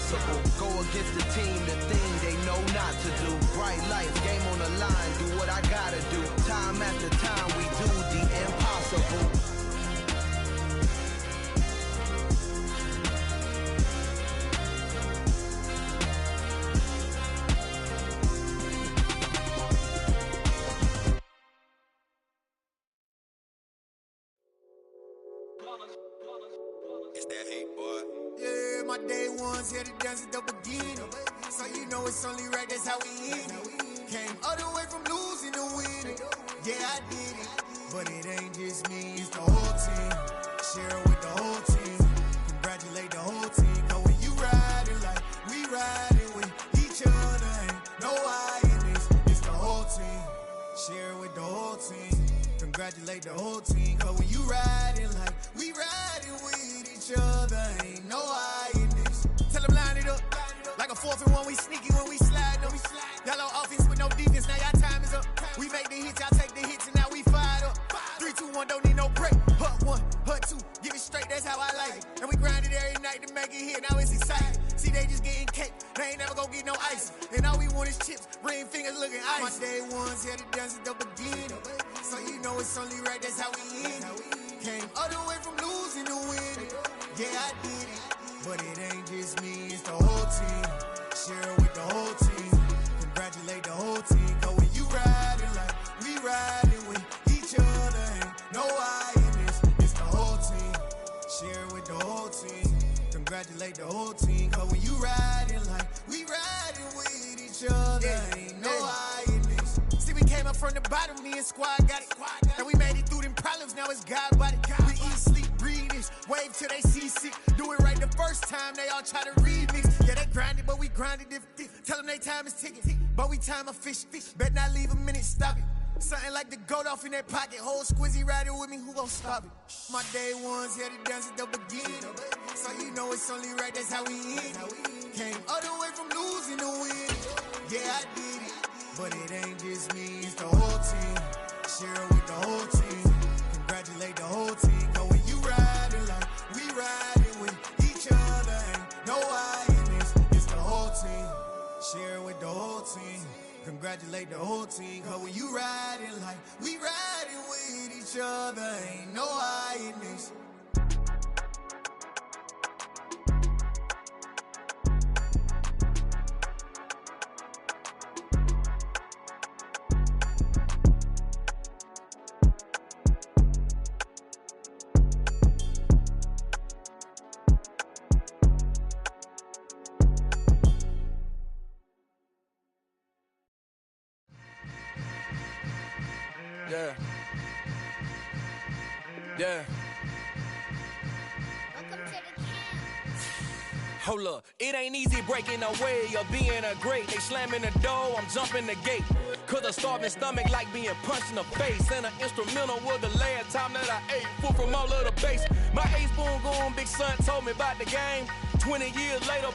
impossible. Go against the team, the thing they know not to do. Bright lights, game on the line, do what I gotta do. Time after time, we do the impossible. It's that hate, boy. Yeah, my day ones here to dance at the beginning. So you know it's only right, that's how we end it. Came all the way from losing to winning. Yeah, I did it. But it ain't just me, it's the whole team. Share it with the whole team. Congratulate the whole team. Cause when you riding like we riding with each other, ain't no I in this. It's the whole team. Share it with the whole team. Congratulate the whole team. Cause when you riding like we riding with each other, ain't no I in this. Tell them line it up. Like a 4th and 1, we sneaky when we slide them. Y'all on offense with no defense, now y'all time is up. We make the hits, y'all take the hits, and now we fired up. 3, 2, 1, don't need no break. Hut 1, hut 2, give it straight, that's how I like it. And we grind it every night to make it hit, now it's exciting. See, they just getting cake, they ain't never gonna get no ice. And all we want is chips, ring fingers looking ice. My day ones here to dance at the beginning. So you know it's only right, that's how we end it. Came all the way from losing to winning. Yeah, I did it. But it ain't just me, it's the whole team. Share it with the whole team. Congratulate the whole team. Cause when you riding like we riding with each other, ain't no I in this. It's the whole team. Share it with the whole team. Congratulate the whole team. Cause when you riding like we riding with each other, ain't no I in this. See, we came up from the bottom, me and squad got it. And we made it through them problems, now it's God body. We eat, sleep, breathe this, wave till they see sick. Do it right the first time, they all try to remix. Yeah, they grinded, but we grinded different. Tell them they time is ticking, but we time a fish. Bet not leave a minute, stop it. Something like the goat off in that pocket. Whole squizzy riding with me, who gon' stop it? My day ones here to dance at the beginning. So you know it's only right, that's how we end it. Came all the way from losing to winning. Yeah, I did it. But it ain't just me, it's the whole team. Share it with the whole team. Congratulate the whole team. Cause when you riding like we riding with each other, ain't no I in this. It's the whole team. Share it with the whole team. Congratulate the whole team. Cause when you riding like we riding with each other, ain't no I in this. Yeah. Yeah. Hold up, it ain't easy breaking away or being a great. They slamming the door, I'm jumping the gate. Cause a starving stomach like being punched in the face. And an instrumental was the last time that I ate food from all of the base. My ace boom goon, big son told me about the game. 20 years later,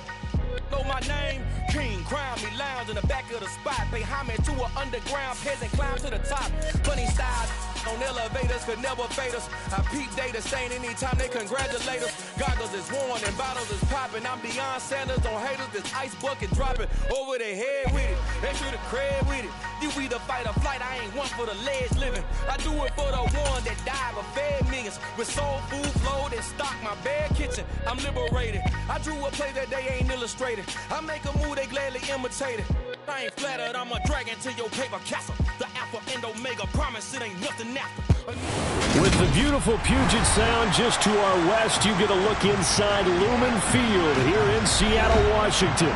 know my name. King, crown me, lounge in the back of the spot. Pay homage to an underground peasant, climb to the top. Funny styles on elevators could never fade us. I peep data stain anytime they congratulate us. Goggles is worn and bottles is popping. I'm beyond Sanders on haters, this ice bucket dropping over their head with it. They should have cred with it. You either fight or flight, I ain't one for the ledge living. I do it for the one that died but fed millions. With soul food flowed and stocked my bad kitchen. I'm liberated. I drew a play that they ain't illustrated. I make a move, they gladly imitate it. I ain't flattered, I'm a dragon to your paper castle. The Alpha and Omega promise it ain't nothing after. With the beautiful Puget Sound just to our west, you get a look inside Lumen Field here in Seattle, Washington.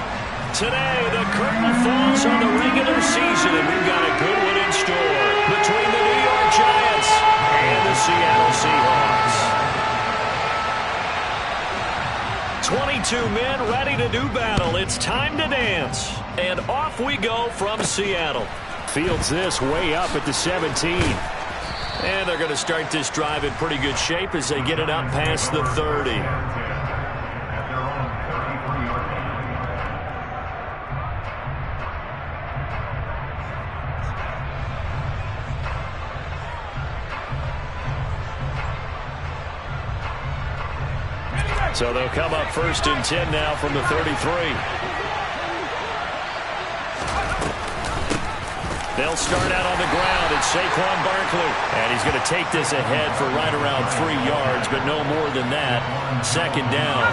Today, the curtain falls on the regular season, and we've got a good one in store between the New York Giants and the Seattle Seahawks. 22 men ready to do battle. It's time to dance. And off we go from Seattle. Fields this way up at the 17. And they're going to start this drive in pretty good shape as they get it up past the 30. So they'll come up 1st and 10 now from the 33. They'll start out on the ground. It's Saquon Barkley. And he's going to take this ahead for right around 3 yards, but no more than that. 2nd down.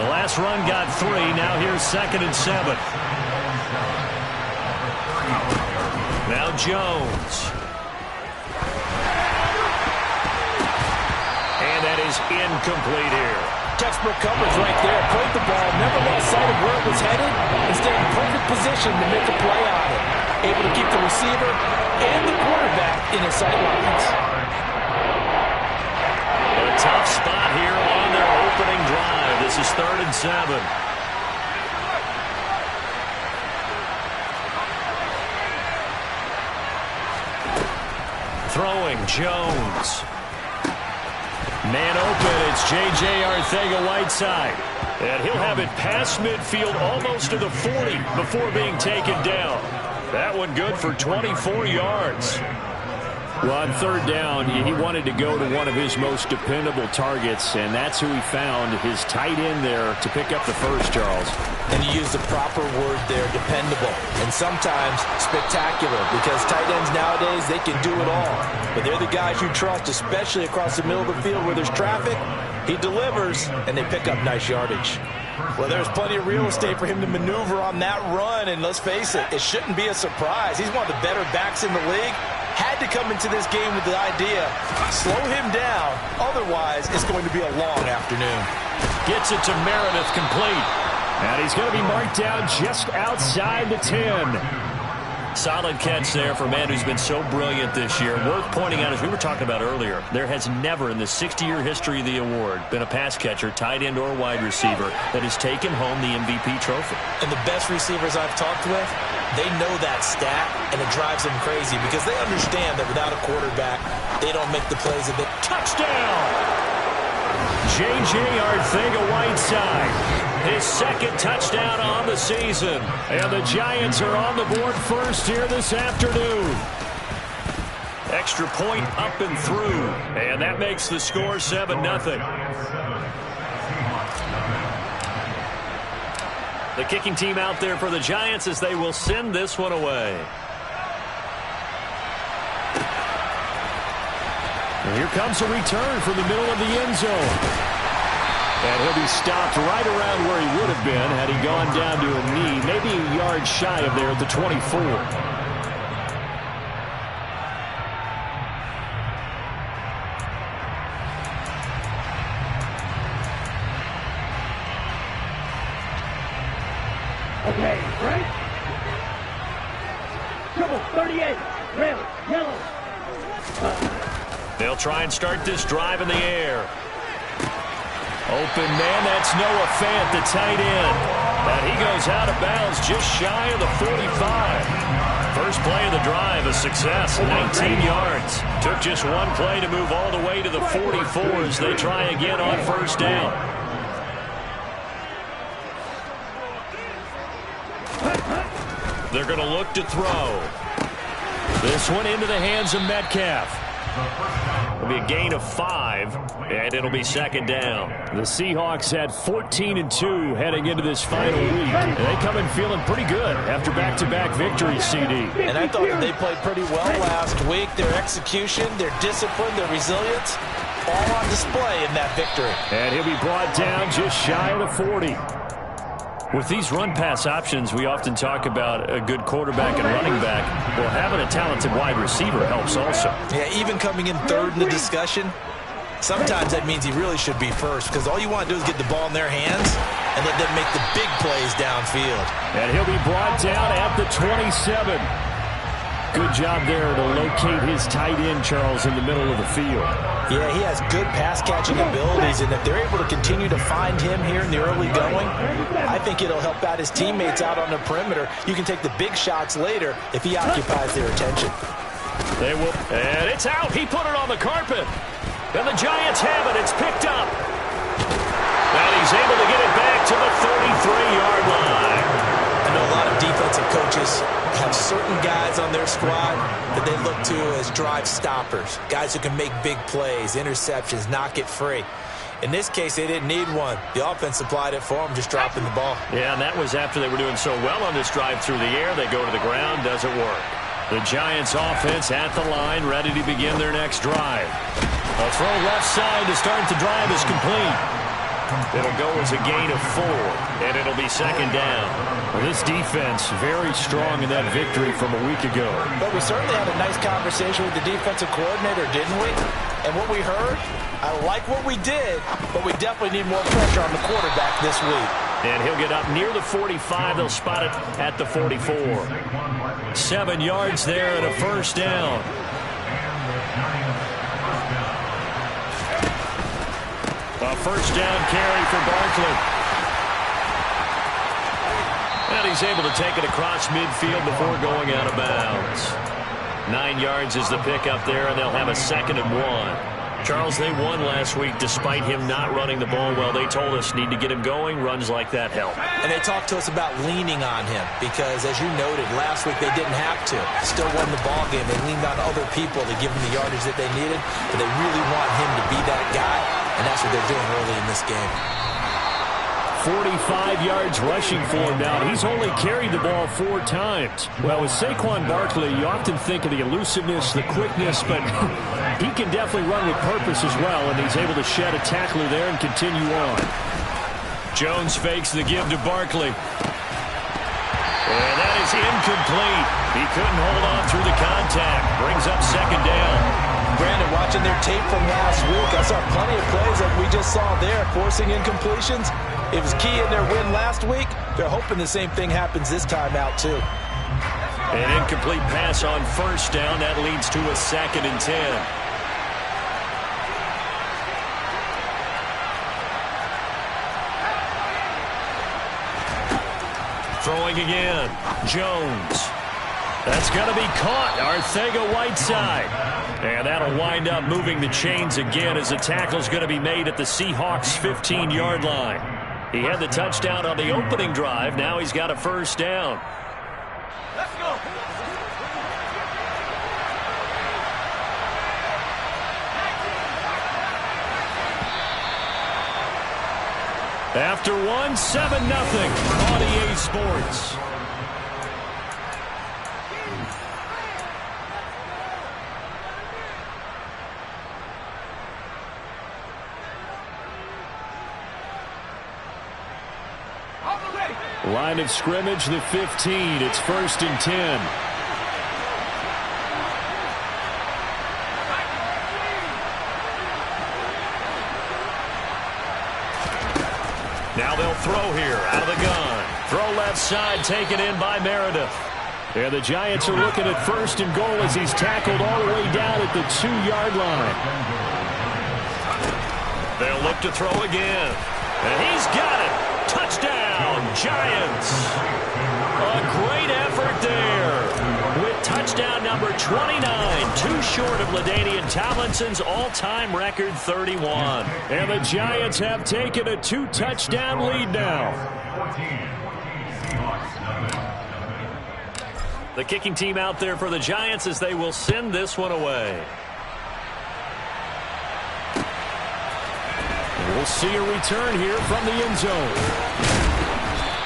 The last run got 3. Now here's 2nd and 7. Now Jones. And that is incomplete here. Textbook coverage right there. Played the ball, never lost sight of where it was headed, and stayed in perfect position to make a play on it. Able to keep the receiver and the quarterback in his sight lines. A tough spot here on their opening drive. This is 3rd and 7. Throwing Jones. Man open, it's J.J. Arcega-Whiteside. And he'll have it past midfield almost to the 40 before being taken down. That one good for 24 yards. Well, on 3rd down, he wanted to go to one of his most dependable targets, and that's who he found, his tight end there, to pick up the first, Charles. And you use the proper word there, dependable, and sometimes spectacular, because tight ends nowadays, they can do it all. But they're the guys you trust, especially across the middle of the field where there's traffic. He delivers, and they pick up nice yardage. Well, there's plenty of real estate for him to maneuver on that run, and let's face it, it shouldn't be a surprise. He's one of the better backs in the league. Had to come into this game with the idea, slow him down, otherwise it's going to be a long afternoon. Gets it to Meredith, complete. And he's going to be marked down just outside the 10. Solid catch there for a man who's been so brilliant this year. Worth pointing out, as we were talking about earlier, there has never in the 60-year history of the award been a pass catcher, tight end or wide receiver that has taken home the MVP trophy. And the best receivers I've talked with, they know that stat, and it drives them crazy because they understand that without a quarterback, they don't make the plays of it. Touchdown! J.J. Arcega-Whiteside. His 2nd touchdown on the season. And the Giants are on the board first here this afternoon. Extra point up and through. And that makes the score 7-0. The kicking team out there for the Giants as they will send this one away. And here comes a return from the middle of the end zone. And he'll be stopped right around where he would have been had he gone down to a knee, maybe a yard shy of there at the 24. Okay, right? Trouble, 38, red, yellow. They'll try and start this drive in the air. Open man, that's Noah Fant, the tight end. And he goes out of bounds just shy of the 45. First play of the drive, a success, 19 yards. Took just one play to move all the way to the 44 as they try again on 1st down. They're going to look to throw. This one into the hands of Metcalf. It'll be a gain of 5, and it'll be 2nd down. The Seahawks had 14-2 heading into this final week. And they come in feeling pretty good after back-to-back victories, CD. And I thought that they played pretty well last week. Their execution, their discipline, their resilience, all on display in that victory. And he'll be brought down just shy of the 40. With these run-pass options, we often talk about a good quarterback and running back. Well, having a talented wide receiver helps also. Yeah, even coming in 3rd in the discussion, sometimes that means he really should be first because all you want to do is get the ball in their hands and let them make the big plays downfield. And he'll be brought down at the 27. Good job there to locate his tight end, Charles, in the middle of the field. Yeah, he has good pass-catching abilities, and if they're able to continue to find him here in the early going, I think it'll help out his teammates out on the perimeter. You can take the big shots later if he occupies their attention. They will, and it's out. He put it on the carpet. And the Giants have it. It's picked up. And he's able to get it back to the 33-yard line. I know a lot of defensive coaches have certain guys on their squad that they look to as drive stoppers, guys who can make big plays, interceptions, knock it free. In this case, they didn't need one. The offense supplied it for them, just dropping the ball. Yeah, and that was after they were doing so well on this drive through the air. They go to the ground, doesn't work. The Giants offense at the line, ready to begin their next drive. A throw left side to start the drive is complete. It'll go as a gain of 4, and it'll be second down. Well, this defense very strong in that victory from a week ago. But we certainly had a nice conversation with the defensive coordinator, didn't we? And what we heard, I like what we did, but we definitely need more pressure on the quarterback this week. And he'll get up near the 45. They'll spot it at the 44. 7 yards there and a first down. A first down carry for Barkley. And he's able to take it across midfield before going out of bounds. 9 yards is the pickup there, and they'll have a 2nd and 1. Charles, they won last week despite him not running the ball well. They told us need to get him going. Runs like that help. And they talked to us about leaning on him because, as you noted, last week they didn't have to. Still won the ball game. They leaned on other people to give them the yardage that they needed, but they really want him to be that guy, and that's what they're doing early in this game. 45 yards rushing for him now. He's only carried the ball 4 times. Well, with Saquon Barkley, you often think of the elusiveness, the quickness, but he can definitely run with purpose as well, and he's able to shed a tackler there and continue on. Jones fakes the give to Barkley. And that is incomplete. He couldn't hold on through the contact. Brings up second down. Brandon, watching their tape from last week, I saw plenty of plays like we just saw there, forcing incompletions. It was key in their win last week. They're hoping the same thing happens this time out, too. An incomplete pass on first down. That leads to a 2nd and 10. Throwing again. Jones. That's going to be caught. Arcega-Whiteside. And that'll wind up moving the chains again as the tackle's going to be made at the Seahawks 15-yard line. He had the touchdown on the opening drive. Now he's got a first down. Let's go. After 1, 7-0. On EA Sports. Line of scrimmage, the 15. It's 1st and 10. Now they'll throw here out of the gun. Throw left side, taken in by Meredith. And the Giants are looking at 1st and goal as he's tackled all the way down at the 2-yard line. They'll look to throw again. And he's got it. Touchdown, Giants. A great effort there with touchdown number 29, too short of LaDainian Tomlinson's all-time record 31. And the Giants have taken a 2-touchdown lead now. The kicking team out there for the Giants as they will send this one away. We'll see a return here from the end zone.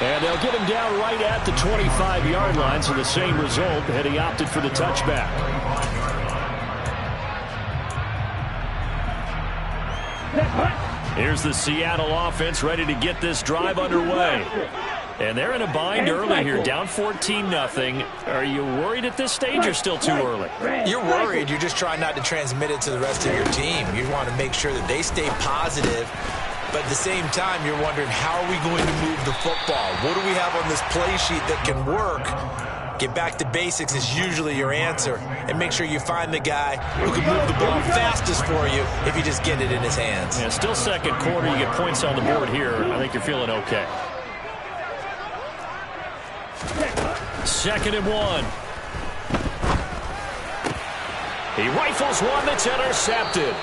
And they'll get him down right at the 25-yard line, so the same result, and he opted for the touchback. Here's the Seattle offense ready to get this drive underway. And they're in a bind early here, down 14-0. Are you worried at this stage or still too early? You're worried. You're just trying not to transmit it to the rest of your team. You want to make sure that they stay positive. But at the same time, you're wondering, how are we going to move the football? What do we have on this play sheet that can work? Get back to basics is usually your answer. And make sure you find the guy who can move the ball fastest for you if you just get it in his hands. Yeah, still second quarter. You get points on the board here. I think you're feeling okay. 2nd and 1. He rifles one that's intercepted.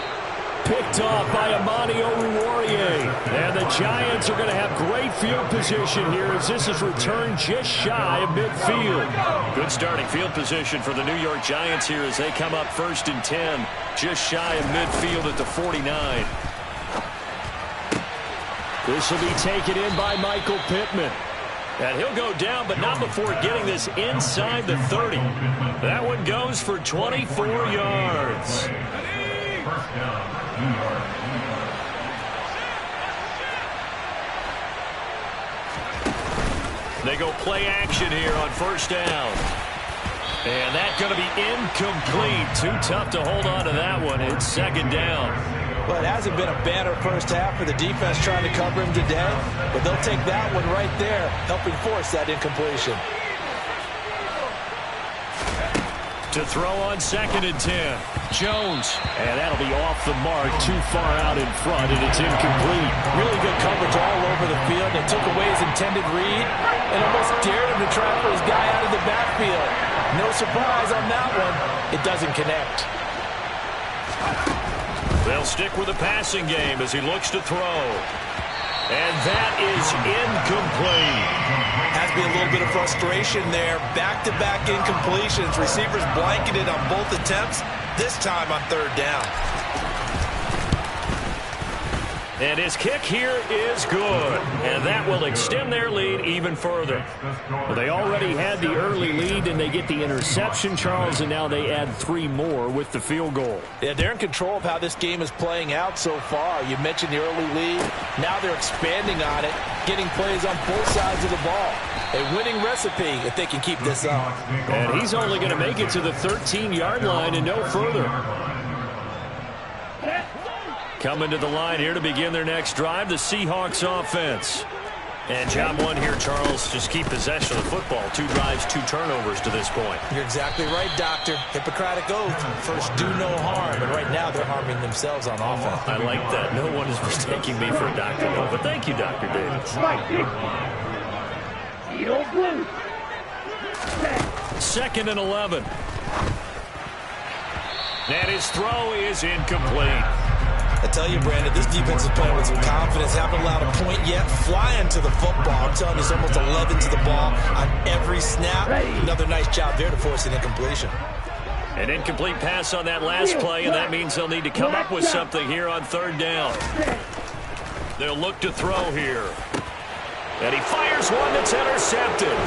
Picked off by Amani Oruwariye. And the Giants are going to have great field position here as this is returned just shy of midfield. Good starting field position for the New York Giants here as they come up 1st and 10. Just shy of midfield at the 49. This will be taken in by Michael Pittman. And he'll go down, but not before getting this inside the 30. That one goes for 24 yards. They go play action here on first down. And that's going to be incomplete. Too tough to hold on to that one. It's second down. Well, it hasn't been a banner first half for the defense trying to cover him today, but they'll take that one right there, helping force that incompletion. To throw on 2nd and 10. Jones. And that'll be off the mark, too far out in front, and it's incomplete. Really good coverage all over the field. They took away his intended read and almost dared him to try for his guy out of the backfield. No surprise on that one. It doesn't connect. They'll stick with the passing game as he looks to throw. And that is incomplete. Has to be a little bit of frustration there. Back-to-back incompletions. Receivers blanketed on both attempts, this time on 3rd down. And his kick here is good. And that will extend their lead even further. Well, they already had the early lead, and they get the interception, Charles, and now they add 3 more with the field goal. Yeah, they're in control of how this game is playing out so far. You mentioned the early lead. Now they're expanding on it, getting plays on both sides of the ball. A winning recipe if they can keep this up. And he's only going to make it to the 13-yard line and no further. Coming to the line here to begin their next drive, the Seahawks offense. And job 1 here, Charles, just keep possession of the football. 2 drives, 2 turnovers to this point. You're exactly right, Doctor. Hippocratic oath. First, do no harm. And right now, they're harming themselves on offense. I like that. No one is mistaking me for a Dr. No, but thank you, Dr. Davis. 2nd and 11. And his throw is incomplete. I tell you, Brandon, this defense is playing with some confidence. Haven't allowed a point yet. Flying to the football. I'm telling you, it's almost 11 to the ball on every snap. Another nice job there to force an incompletion. An incomplete pass on that last play, and that means they'll need to come up with something here on 3rd down. They'll look to throw here. And he fires one that's intercepted.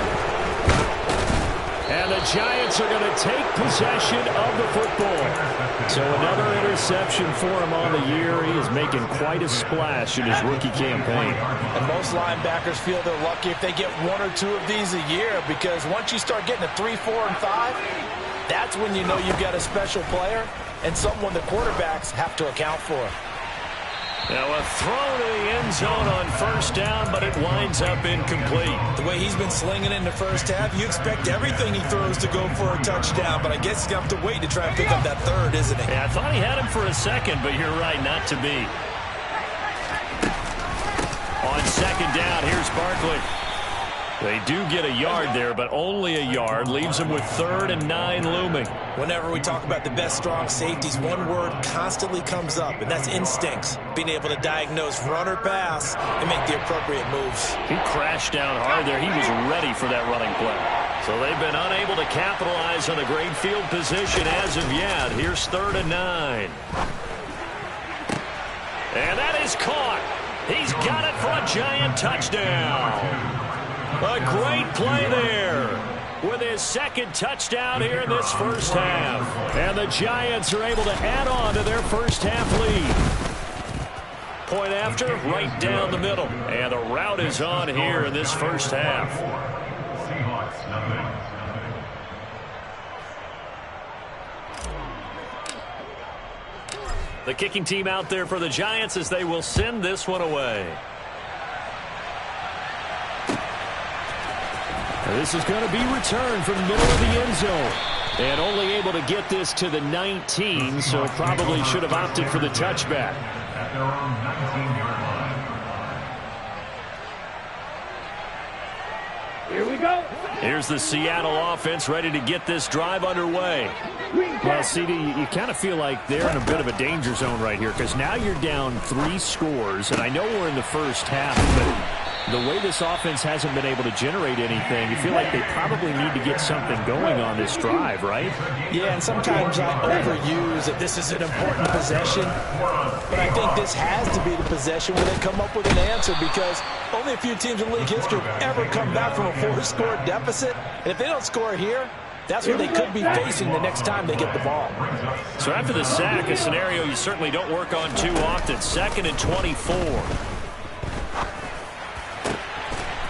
And the Giants are going to take possession of the football. So another interception for him on the year. He is making quite a splash in his rookie campaign. And most linebackers feel they're lucky if they get 1 or 2 of these a year, because once you start getting to 3, 4, and 5, that's when you know you've got a special player and someone the quarterbacks have to account for. Now a throw to the end zone on 1st down, but it winds up incomplete. The way he's been slinging in the first half, you expect everything he throws to go for a touchdown, but I guess he's going to have to wait to try and pick up that 3rd, isn't he? Yeah, I thought he had him for a second, but you're right, not to be. On 2nd down, here's Barkley. They do get a yard there, but only a yard. Leaves them with 3rd and 9 looming. Whenever we talk about the best strong safeties, one word constantly comes up, and that's instincts. Being able to diagnose run or pass and make the appropriate moves. He crashed down hard there. He was ready for that running play. So they've been unable to capitalize on a great field position as of yet. Here's 3rd and 9. And that is caught. He's got it for a Giant touchdown. A great play there with his 2nd touchdown here in this first half. And the Giants are able to add on to their first half lead. Point after, right down the middle. And the route is on here in this first half. The kicking team out there for the Giants as they will send this one away. This is going to be returned from the middle of the end zone. And only able to get this to the 19, so probably should have opted for the touchback. Here we go. Here's the Seattle offense ready to get this drive underway. Well, CD, you kind of feel like they're in a bit of a danger zone right here, because now you're down 3 scores, and I know we're in the first half, but The way this offense hasn't been able to generate anything, you feel like they probably need to get something going on this drive, right? Yeah, and sometimes I overuse that this is an important possession. But I think this has to be the possession where they come up with an answer, because only a few teams in league history have ever come back from a 4-score deficit. And if they don't score here, that's what they could be facing the next time they get the ball. So after the sack, a scenario you certainly don't work on too often. 2nd and 24.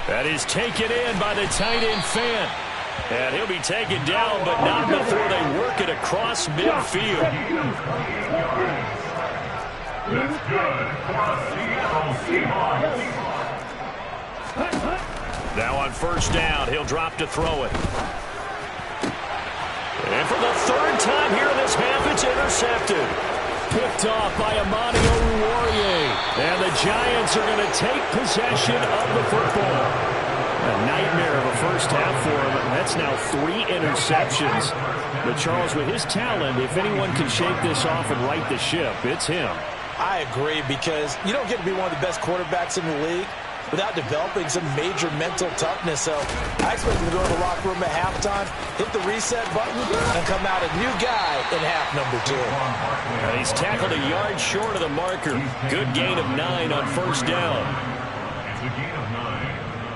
That is taken in by the tight end Fan. And he'll be taken down, but not before they work it across midfield. Now on 1st down, he'll drop to throw it. And for the 3rd time here in this half, it's intercepted. Picked off by Amani Oruwariye. And the Giants are going to take possession of the football. A nightmare of a first half for him. That's now 3 interceptions. But Charles, with his talent, if anyone can shake this off and right the ship, it's him. I agree, because you don't get to be one of the best quarterbacks in the league without developing some major mental toughness. So I expect him to go to the locker room at halftime, hit the reset button, and come out a new guy in half number 2. And he's tackled a yard short of the marker. Good gain of 9 on 1st down. It's a gain of 9.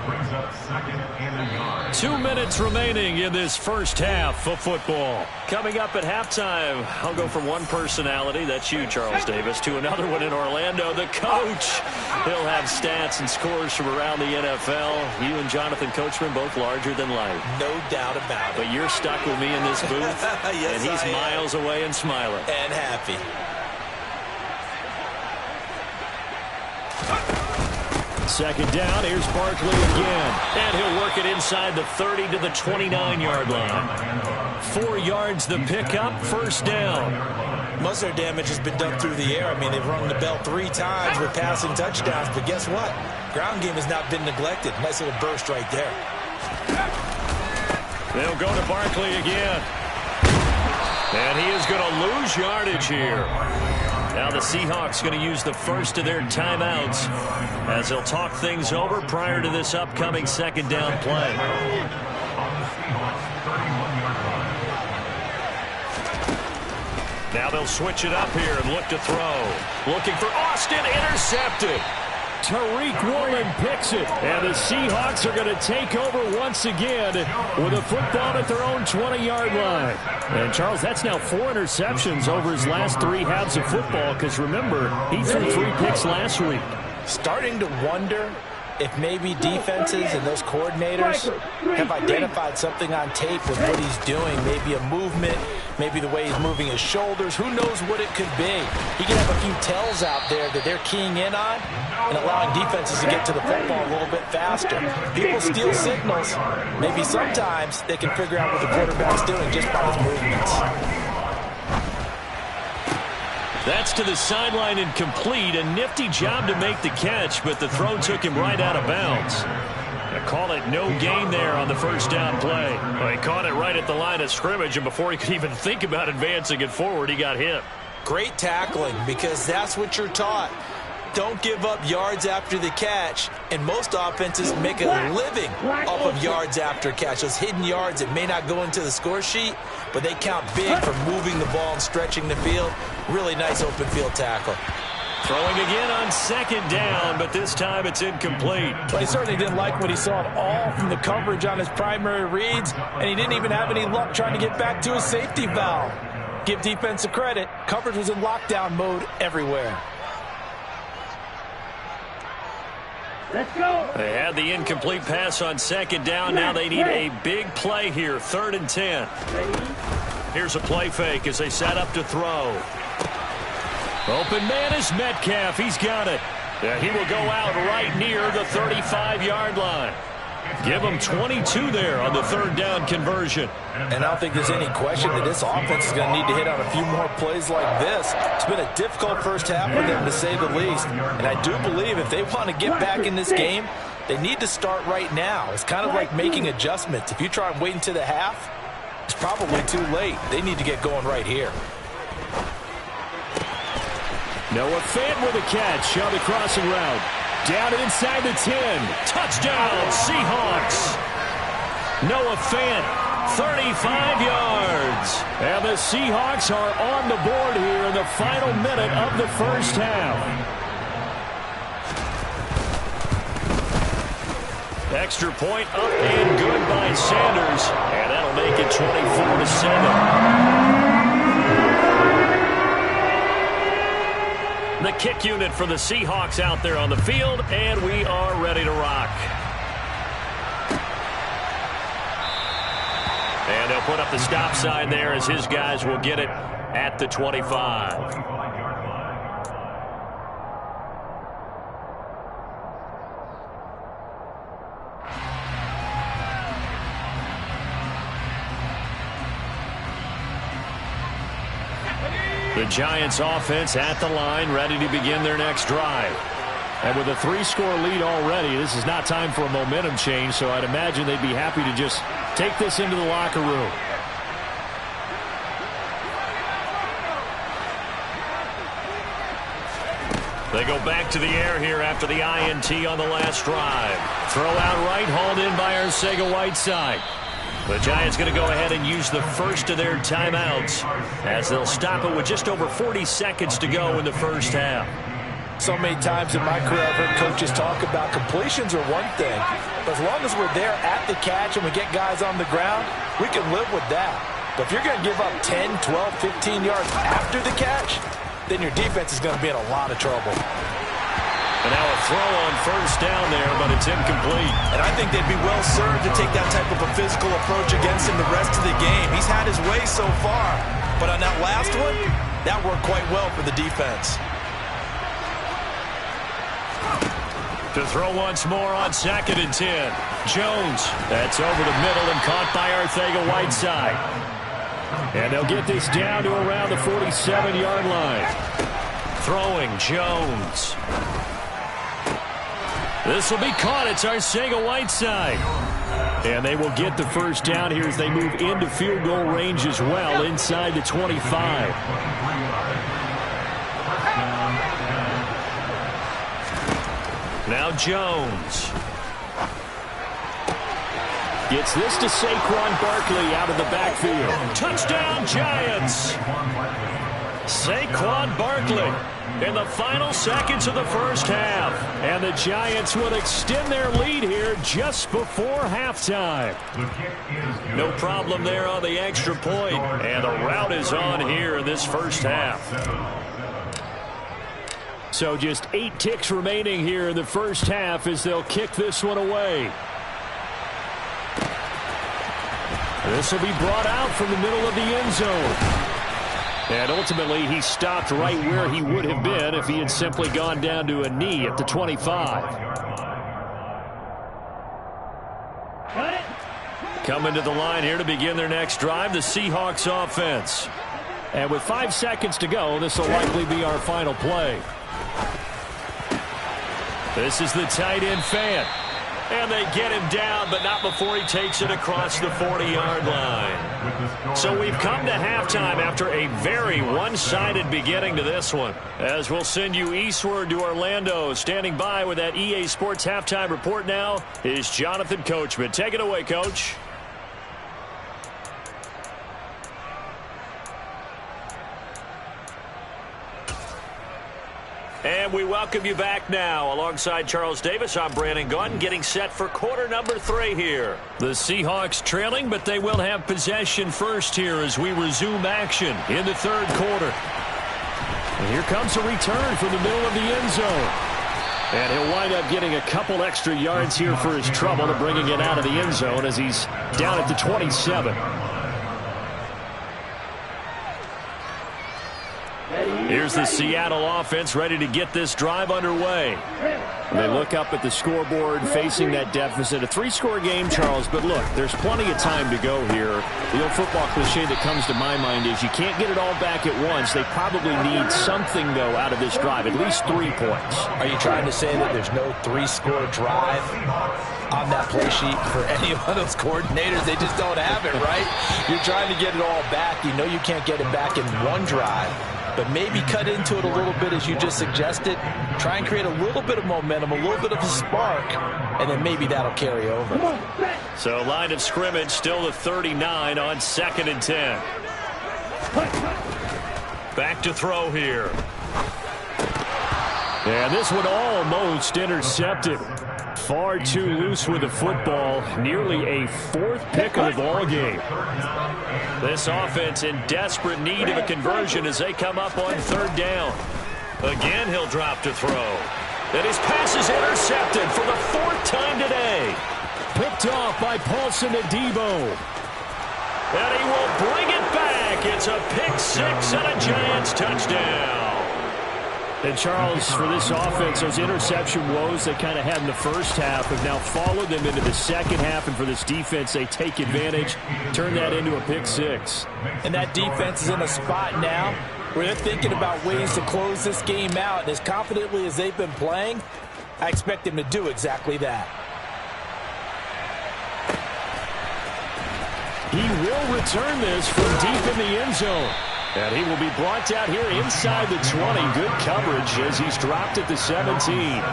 Brings up 2nd and a yard. 2 minutes remaining in this first half of football. Coming up at halftime, I'll go from one personality, that's you, Charles Davis, to another one in Orlando, the coach. He'll have stats and scores from around the NFL. You and Jonathan Coachman both larger than life. No doubt about it. But you're stuck with me in this booth, yes, and he's miles away and smiling. And happy. Second down, here's Barkley again. And he'll work it inside the 30 to the 29-yard line. 4 yards the pickup, 1st down. Most of their damage has been done through the air. I mean, they've rung the bell 3 times with passing touchdowns, but guess what? Ground game has not been neglected. Nice little burst right there. They'll go to Barkley again. And he is going to lose yardage here. Now the Seahawks going to use the first of their timeouts as they'll talk things over prior to this upcoming 2nd down play. Now they'll switch it up here and look to throw. Looking for Austin, intercepted. Tariq Woolen picks it, and the Seahawks are going to take over once again with a football at their own 20-yard line. And, Charles, that's now 4 interceptions over his last 3 halves of football, because, remember, he threw 3 picks last week. Starting to wonder if maybe defenses and those coordinators have identified something on tape with what he's doing. Maybe a movement, maybe the way he's moving his shoulders. Who knows what it could be? He could have a few tells out there that they're keying in on and allowing defenses to get to the football a little bit faster. People steal signals. Maybe sometimes they can figure out what the quarterback's doing just by his movements. That's to the sideline and complete. A nifty job to make the catch, but the throw took him right out of bounds. They call it no gain there on the 1st down play. Well, he caught it right at the line of scrimmage, and before he could even think about advancing it forward, he got hit. Great tackling, because that's what you're taught. Don't give up yards after the catch, and most offenses make a living off of yards after catch. Those hidden yards that may not go into the score sheet, but they count big for moving the ball and stretching the field. Really nice open field tackle. Throwing again on 2nd down, but this time it's incomplete. Well, he certainly didn't like what he saw at all from the coverage on his primary reads, and he didn't even have any luck trying to get back to his safety valve. Give defense a credit. Coverage was in lockdown mode everywhere. Let's go. They had the incomplete pass on 2nd down. Now they need a big play here, 3rd and 10. Here's a play fake as they set up to throw. Open man is Metcalf. He's got it. And he will go out right near the 35-yard line. Give him 22 there on the 3rd down conversion. And I don't think there's any question that this offense is going to need to hit on a few more plays like this. It's been a difficult first half for them, to say the least. And I do believe if they want to get back in this game, they need to start right now. It's kind of like making adjustments. If you try and wait until the half, it's probably too late. They need to get going right here. Noah Fant with a catch on the crossing route. Down inside the 10. Touchdown, Seahawks. Noah Fant, 35 yards. And the Seahawks are on the board here in the final minute of the first half. Extra point up and good by Sanders. And that'll make it 24-7. The kick unit for the Seahawks out there on the field, and we are ready to rock. And they'll put up the stop sign there as his guys will get it at the 25. The Giants offense at the line, ready to begin their next drive. And with a 3-score lead already, this is not time for a momentum change, so I'd imagine they'd be happy to just take this into the locker room. They go back to the air here after the INT on the last drive. Throw out right, hauled in by Arcega-Whiteside. The Giants going to go ahead and use the first of their timeouts as they'll stop it with just over 40 seconds to go in the first half. So many times in my career I've heard coaches talk about completions are one thing, but as long as we're there at the catch and we get guys on the ground, we can live with that. But if you're going to give up 10, 12, 15 yards after the catch, then your defense is going to be in a lot of trouble. And now a throw on first down there, but it's incomplete. And I think they'd be well served to take that type of a physical approach against him the rest of the game. He's had his way so far, but on that last one, that worked quite well for the defense. To throw once more on 2nd and 10. Jones, that's over the middle and caught by Arcega-Whiteside. And they'll get this down to around the 47-yard line. Throwing, Jones. This will be caught. It's Arcega-Whiteside. And they will get the first down here as they move into field goal range as well inside the 25. Now Jones. Gets this to Saquon Barkley out of the backfield. Touchdown, Giants. Saquon Barkley in the final seconds of the first half. And the Giants will extend their lead here just before halftime. No problem there on the extra point. And the route is on here in this first half. So just 8 ticks remaining here in the first half as they'll kick this one away. This will be brought out from the middle of the end zone. And ultimately, he stopped right where he would have been if he had simply gone down to a knee at the 25. Coming to the line here to begin their next drive, the Seahawks offense. And with 5 seconds to go, this will likely be our final play. This is the tight end Fant. And they get him down, but not before he takes it across the 40-yard line. So we've come to halftime after a very one-sided beginning to this one. As we'll send you eastward to Orlando. Standing by with that EA Sports halftime report now is Jonathan Coachman. Take it away, Coach. And we welcome you back now. Alongside Charles Davis, I'm Brandon Gaudin, getting set for quarter number 3 here. The Seahawks trailing, but they will have possession first here as we resume action in the third quarter. And here comes a return from the middle of the end zone. And he'll wind up getting a couple extra yards here for his trouble to bringing it out of the end zone as he's down at the 27. Here's the Seattle offense ready to get this drive underway. And they look up at the scoreboard facing that deficit. A 3-score game, Charles, but look, there's plenty of time to go here. The old football cliche that comes to my mind is you can't get it all back at once. They probably need something, though, out of this drive, at least 3 points. Are you trying to say that there's no 3-score drive on that play sheet for any one of those coordinators? They just don't have it, right? You're trying to get it all back. You know you can't get it back in one drive. but maybe cut into it a little bit as you just suggested. Try and create a little bit of momentum, a little bit of a spark, and then maybe that'll carry over. So line of scrimmage still the 39 on 2nd and 10. Back to throw here. And this one almost intercepted. Far too loose with the football. Nearly a 4th pick of the ball game. This offense in desperate need of a conversion as they come up on 3rd down. Again, he'll drop to throw. And his pass is intercepted for the 4th time today. Picked off by Paulson Adebo. And he will bring it back. It's a pick 6 and a Giants touchdown. And, Charles, for this offense, those interception woes they kind of had in the first half have now followed them into the second half. And for this defense, they take advantage, turn that into a pick 6. And that defense is in a spot now where they're thinking about ways to close this game out. And as confidently as they've been playing, I expect them to do exactly that. He will return this from deep in the end zone. And he will be brought out here inside the 20. Good coverage as he's dropped at the 17.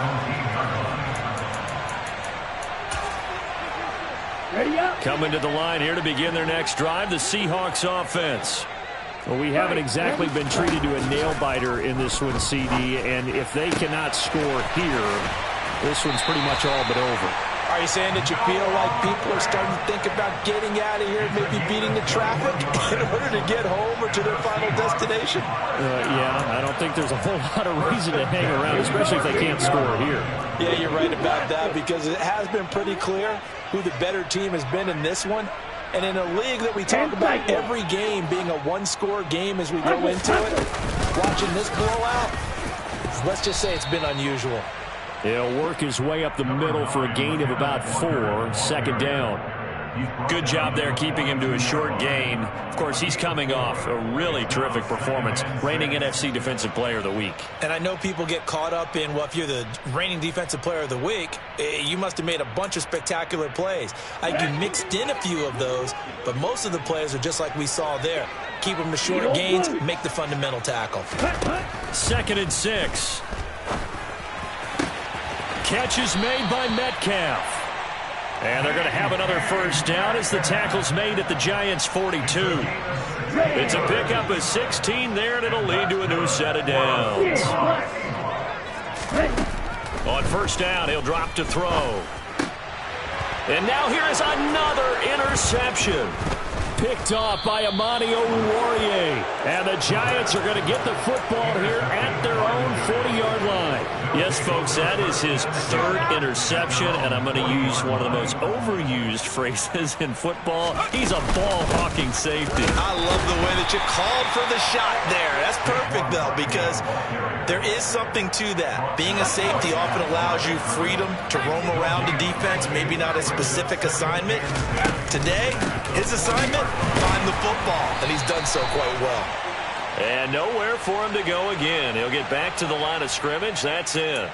Coming to the line here to begin their next drive, the Seahawks offense. Well, we haven't exactly been treated to a nail-biter in this one, CD. And if they cannot score here, this one's pretty much all but over. Are you saying that you feel like people are starting to think about getting out of here, maybe beating the traffic in order to get home or to their final destination? Yeah, I don't think there's a whole lot of reason to hang around, especially if they can't score here. Yeah, you're right about that because it has been pretty clear who the better team has been in this one. And in a league that we talk about every game being a one-score game as we go into it, watching this blowout, let's just say it's been unusual. He'll work his way up the middle for a gain of about 4, 2nd down. Good job there keeping him to a short gain. Of course, he's coming off a really terrific performance, reigning NFC Defensive Player of the Week. And I know people get caught up in, well, if you're the reigning Defensive Player of the Week, you must have made a bunch of spectacular plays. You mixed in a few of those, but most of the plays are just like we saw there. Keep them to short gains, make the fundamental tackle. 2nd and 6. Catch is made by Metcalf. And they're going to have another first down as the tackle's made at the Giants' 42. It's a pickup of 16 there, and it'll lead to a new set of downs. On first down, he'll drop to throw. And now here is another interception. Picked off by Amani Oruwariye. And the Giants are going to get the football here at their own 40-yard line. Yes, folks, that is his 3rd interception, and I'm going to use one of the most overused phrases in football. He's a ball-hawking safety. I love the way that you called for the shot there. That's perfect, though, because there is something to that. Being a safety often allows you freedom to roam around the defense, maybe not a specific assignment. Today, his assignment, find the football, and he's done so quite well. And nowhere for him to go again. He'll get back to the line of scrimmage. That's it.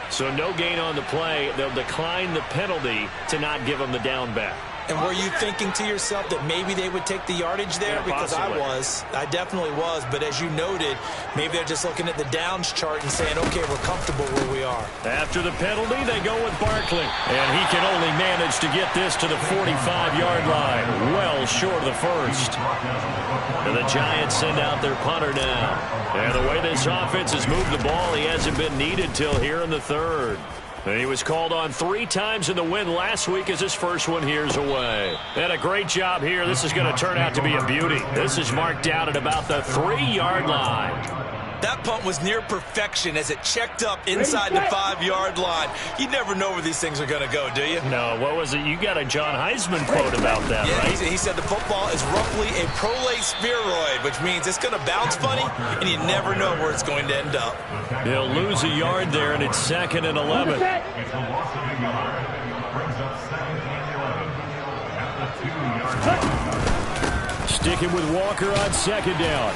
So no gain on the play. They'll decline the penalty to not give him the down back. And were you thinking to yourself that maybe they would take the yardage there? Yeah, because I definitely was. But as you noted, maybe they're just looking at the downs chart and saying, okay, we're comfortable where we are. After the penalty, they go with Barkley. And he can only manage to get this to the 45-yard line, well short of the first. And the Giants send out their punter now. And the way this offense has moved the ball, he hasn't been needed till here in the 3rd. And he was called on 3 times in the win last week as his first one here's away. And a great job here. This is going to turn out to be a beauty. This is marked down at about the 3-yard line. That punt was near perfection as it checked up inside the 5-yard line. You never know where these things are going to go, do you? No, what was it? You got a John Heisman quote about that, yeah, right? He said the football is roughly a prolate spheroid, which means it's going to bounce funny, and you never know where it's going to end up. He'll lose a yard there, and it's 2nd and 11. Sticking with Walker on 2nd down.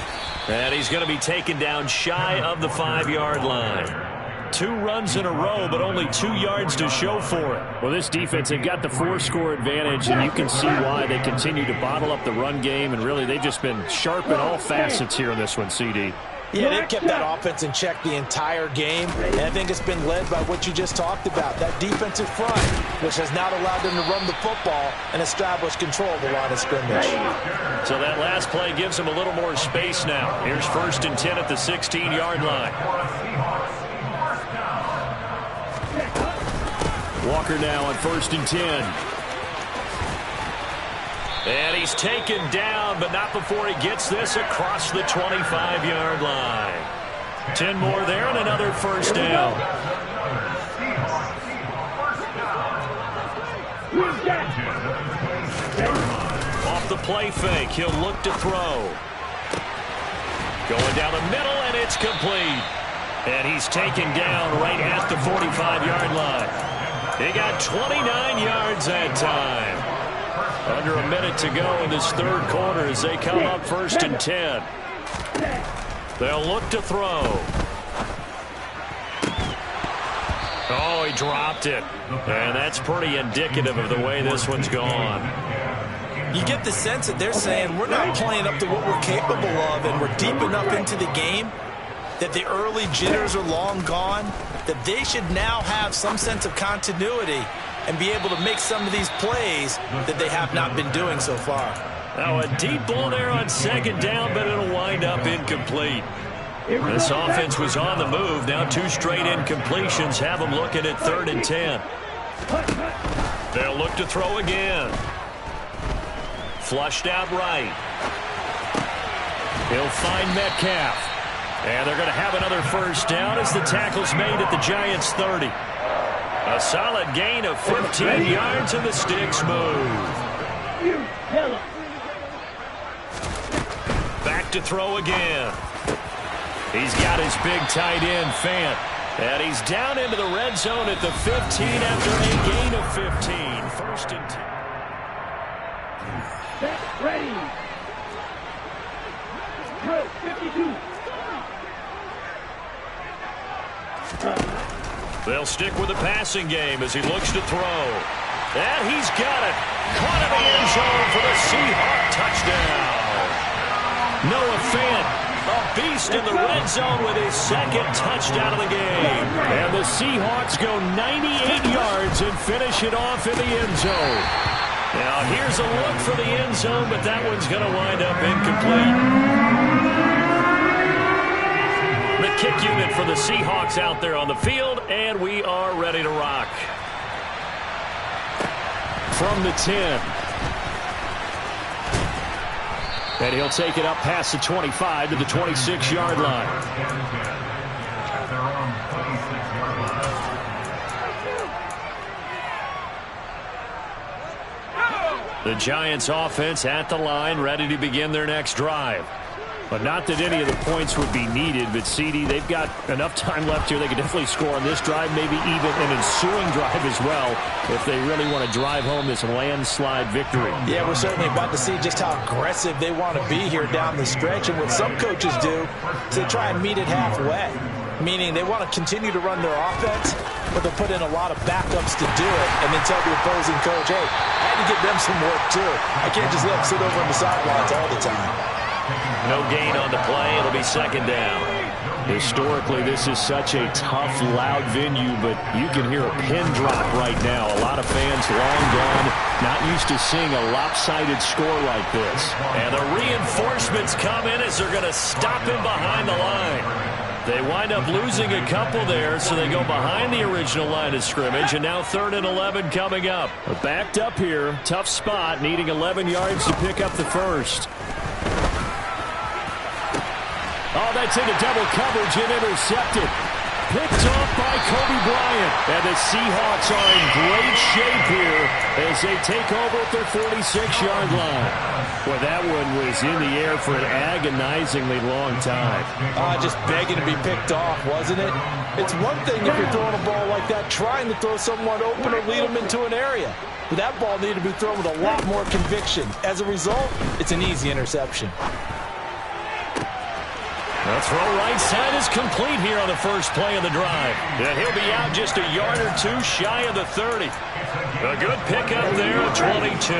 And he's going to be taken down shy of the 5-yard line. 2 2 runs in a row, but only 2 yards to show for it. Well, this defense, they've got the 4-score advantage, and you can see why they continue to bottle up the run game, and really they've just been sharp in all facets here in this one, CD. Yeah, they've kept that offense in check the entire game, and I think it's been led by what you just talked about, that defensive front, which has now allowed them to run the football and establish control of the line of scrimmage. So that last play gives them a little more space now. Here's 1st and 10 at the 16-yard line. Walker now on 1st and 10. And he's taken down, but not before he gets this across the 25-yard line. 10 more there and another 1st down. Off the play fake, he'll look to throw. Going down the middle, and it's complete. And he's taken down right at the 45-yard line. He got 29 yards that time. Under a minute to go in this 3rd quarter as they come up 1st and 10. They'll look to throw. Oh, he dropped it. And that's pretty indicative of the way this one's gone. You get the sense that they're saying we're not playing up to what we're capable of, and we're deep enough into the game that the early jitters are long gone, that they should now have some sense of continuity and be able to make some of these plays that they have not been doing so far. Now a deep ball there on 2nd down, but it'll wind up incomplete. This offense was on the move. Now 2 straight incompletions have them looking at 3rd and 10. They'll look to throw again. Flushed out right. He'll find Metcalf. And they're going to have another 1st down as the tackle's made at the Giants' 30. A solid gain of 15 yards, and the sticks move. Back to throw again. He's got his big tight end, Fant. And he's down into the red zone at the 15 after a gain of 15. 1st and 10. Ready. Go, 52. They'll stick with the passing game as he looks to throw. And he's got it. Caught in the end zone for the Seahawks touchdown. Noah Fant, a beast in the red zone with his 2nd touchdown of the game. And the Seahawks go 98 yards and finish it off in the end zone. Now here's a look for the end zone, but that one's going to wind up incomplete. The kick unit for the Seahawks out there on the field, and we are ready to rock. From the 10. And he'll take it up past the 25 to the 26-yard line. The Giants offense at the line, ready to begin their next drive. But not that any of the points would be needed, but CD, they've got enough time left here. They could definitely score on this drive, maybe even an ensuing drive as well, if they really want to drive home this landslide victory. Yeah, we're certainly about to see just how aggressive they want to be here down the stretch. And what some coaches do is they try and meet it halfway, meaning they want to continue to run their offense, but they'll put in a lot of backups to do it and then tell the opposing coach, hey, I had to give them some work too. I can't just let them sit over on the sidelines all the time. No gain on the play. It'll be 2nd down. Historically, this is such a tough, loud venue, but you can hear a pin drop right now. A lot of fans long gone, not used to seeing a lopsided score like this. And the reinforcements come in as they're going to stop him behind the line. They wind up losing a couple there, so they go behind the original line of scrimmage, and now 3rd and 11 coming up. Backed up here, tough spot, needing 11 yards to pick up the 1st. Oh, that's into double coverage and intercepted. Picked off by Kobe Bryant. And the Seahawks are in great shape here as they take over at their 46-yard line. Well, that one was in the air for an agonizingly long time. Just begging to be picked off, wasn't it? It's one thing if you're throwing a ball like that, trying to throw someone open or lead them into an area. But that ball needed to be thrown with a lot more conviction. As a result, it's an easy interception. The throw right side is complete here on the first play of the drive. And he'll be out just a yard or two shy of the 30. A good pickup there at 22.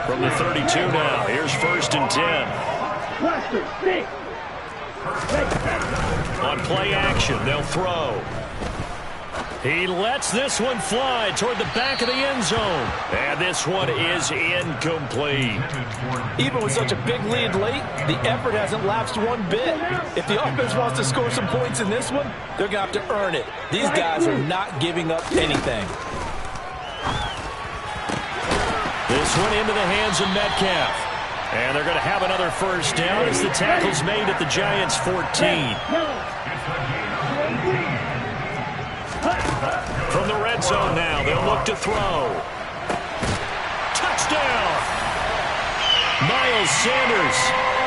From the 32 now, here's 1st and 10. On play action, they'll throw. He lets this one fly toward the back of the end zone. And this one is incomplete. Even with such a big lead late, the effort hasn't lapsed one bit. If the offense wants to score some points in this one, they're going to have to earn it. These guys are not giving up anything. This one into the hands of Metcalf. And they're going to have another first down as the tackle's made at the Giants' 14. From the red zone now, they'll look to throw. Touchdown! Miles Sanders,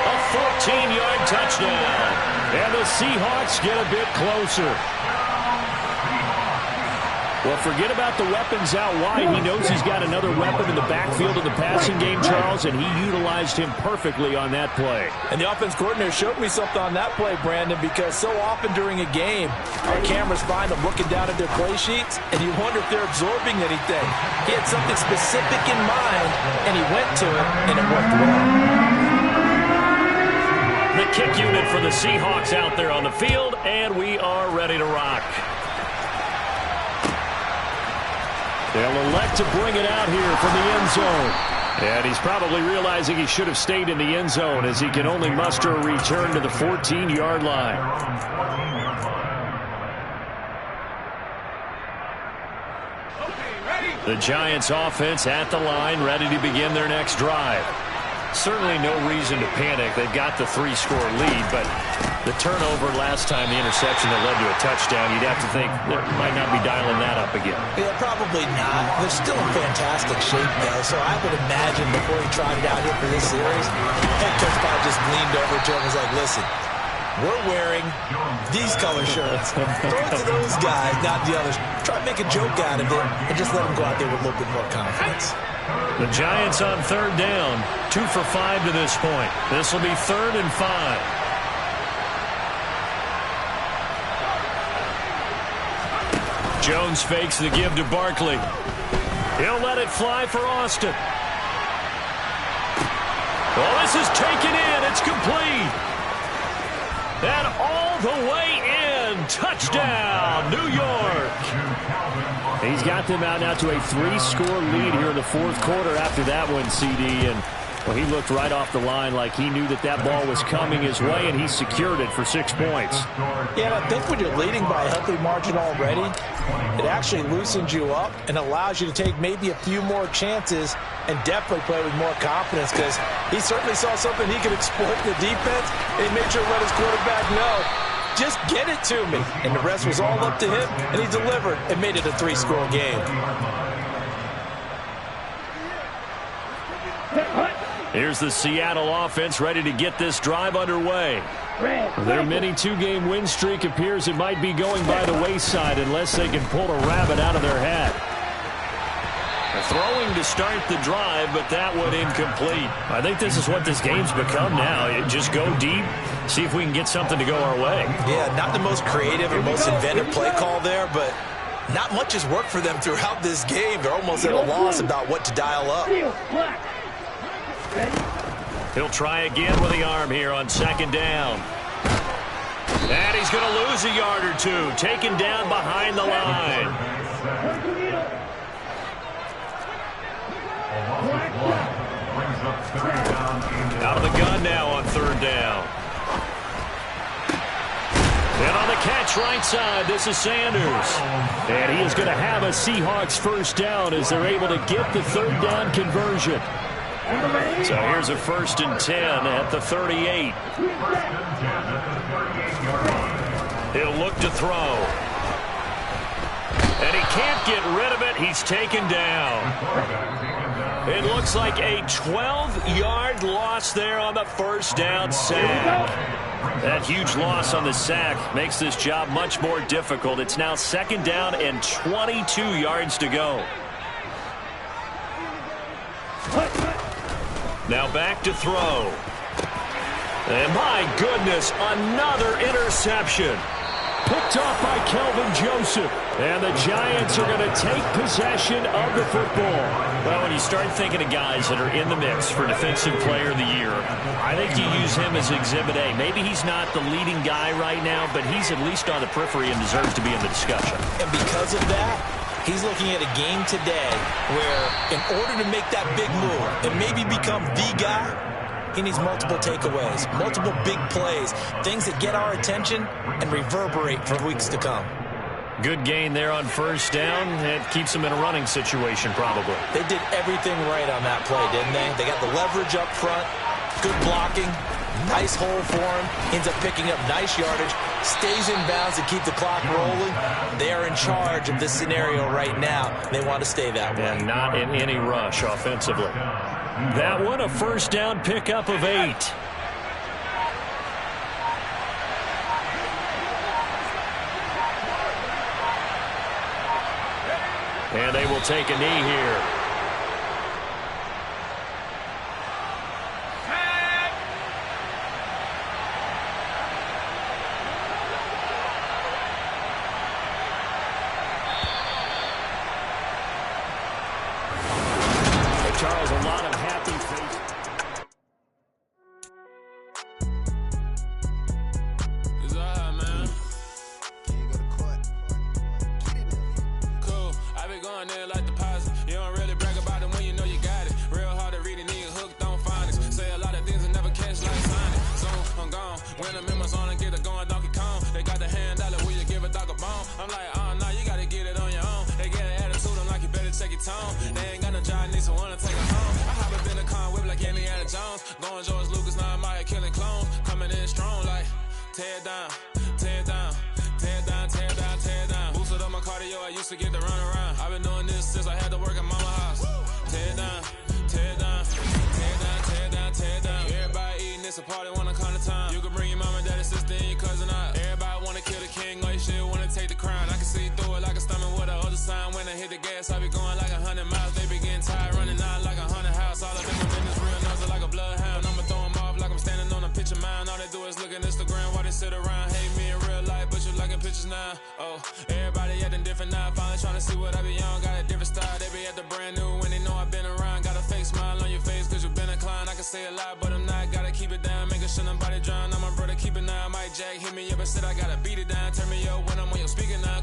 a 14-yard touchdown. And the Seahawks get a bit closer. Well, forget about the weapons out wide. He knows he's got another weapon in the backfield of the passing game, Charles, and he utilized him perfectly on that play. And the offense coordinator showed me something on that play, Brandon, because so often during a game, our cameras find them looking down at their play sheets, and you wonder if they're absorbing anything. He had something specific in mind, and he went to it, and it worked well. The kick unit for the Seahawks out there on the field, and we are ready to rock. They'll elect to bring it out here from the end zone. And he's probably realizing he should have stayed in the end zone as he can only muster a return to the 14-yard line. The Giants offense at the line, ready to begin their next drive. Certainly no reason to panic. They've got the 3-score lead, but the turnover last time, the interception that led to a touchdown, you'd have to think they might not be dialing that up again. Yeah, probably not. They're still in fantastic shape, though, so I would imagine before he tried it out here for this series, head coach probably just leaned over to him and was like, listen, we're wearing these color shirts. Throw it to those guys, not the others. Try to make a joke out of it and just let them go out there with a little bit more confidence. The Giants on 3rd down, 2 for 5 to this point. This will be 3rd and 5. Jones fakes the give to Barkley. He'll let it fly for Austin. Oh, this is taken in. It's complete. And all the way in. Touchdown, New York. He's got them out now to a 3-score lead here in the 4th quarter after that one, CD. And well, he looked right off the line like he knew that that ball was coming his way, and he secured it for 6 points. Yeah, and I think when you're leading by a healthy margin already, it actually loosens you up and allows you to take maybe a few more chances and definitely play with more confidence, because he certainly saw something he could exploit in the defense, and he made sure to let his quarterback know, just get it to me. And the rest was all up to him, and he delivered and made it a 3-score game. Here's the Seattle offense ready to get this drive underway. Their mini 2-game win streak appears it might be going by the wayside unless they can pull a rabbit out of their hat. Throwing to start the drive, but that one incomplete. I think this is what this game's become now. Just go deep, see if we can get something to go our way. Yeah, not the most creative or most inventive play call there, but not much has worked for them throughout this game. They're almost at a loss about what to dial up. He'll try again with the arm here on 2nd down. And he's going to lose a yard or two, taken down behind the line. Out of the gun now on 3rd down. And on the catch right side, this is Sanders. And he is going to have a Seahawks first down as they're able to get the 3rd down conversion. So here's a 1st and 10 at the 38. He'll look to throw. And he can't get rid of it. He's taken down. It looks like a 12-yard loss there on the first down sack. That huge loss on the sack makes this job much more difficult. It's now 2nd down and 22 yards to go. Now back to throw. And my goodness, another interception. Picked off by Kelvin Joseph. And the Giants are going to take possession of the football. Well, when you start thinking of guys that are in the mix for Defensive Player of the Year, I think you use him as Exhibit A. Maybe he's not the leading guy right now, but he's at least on the periphery and deserves to be in the discussion. And because of that, he's looking at a game today where in order to make that big move and maybe become the guy, he needs multiple takeaways, multiple big plays, things that get our attention and reverberate for weeks to come. Good gain there on first down. It keeps them in a running situation probably. They did everything right on that play, didn't they? They got the leverage up front, good blocking, nice hole for him, ends up picking up nice yardage, stays in bounds to keep the clock rolling. They are in charge of this scenario right now. They want to stay that way. And not in any rush offensively. That one a first down pickup of 8. And they will take a knee here. Hey, Charles, a lot of happy faces. They ain't got no job, need someone to take her home. I hop up in the car, whip like Indiana Jones. Going George Lucas, now I'm out here killing clones. Coming in strong like, tear down, tear down, tear down, tear down, tear down. Boosted up my cardio, I used to get to run around. I've been doing this since I had to work at mama house. Tear down, tear down, tear down, tear down, tear down. Everybody eating, it's a party, wanna come to time. You can bring your mama, daddy, sister, and your cousin out. Everybody wanna kill the king, or you shit wanna take the crown. I can see through it like a stomach with a other sign. When I hit the gas, I be going like 100 miles. They be getting tired, running out like 100 house. All up in my business, real nosy like a bloodhound. I'ma throw them off like I'm standing on a picture mound. All they do is look at Instagram while they sit around. Hate me in real life, but you liking pictures now. Oh, everybody acting different now. Finally trying to see what I be on. Got a different style, they be at the brand new when they know I've been around. Got a fake smile on your face cause you been inclined. I can say a lot, but I'm not. Gotta keep it down, making sure nobody drown. I'm my brother, keep it now. Mike Jack hit me up and said I gotta beat it down. Turn me up when I'm on your speaker now.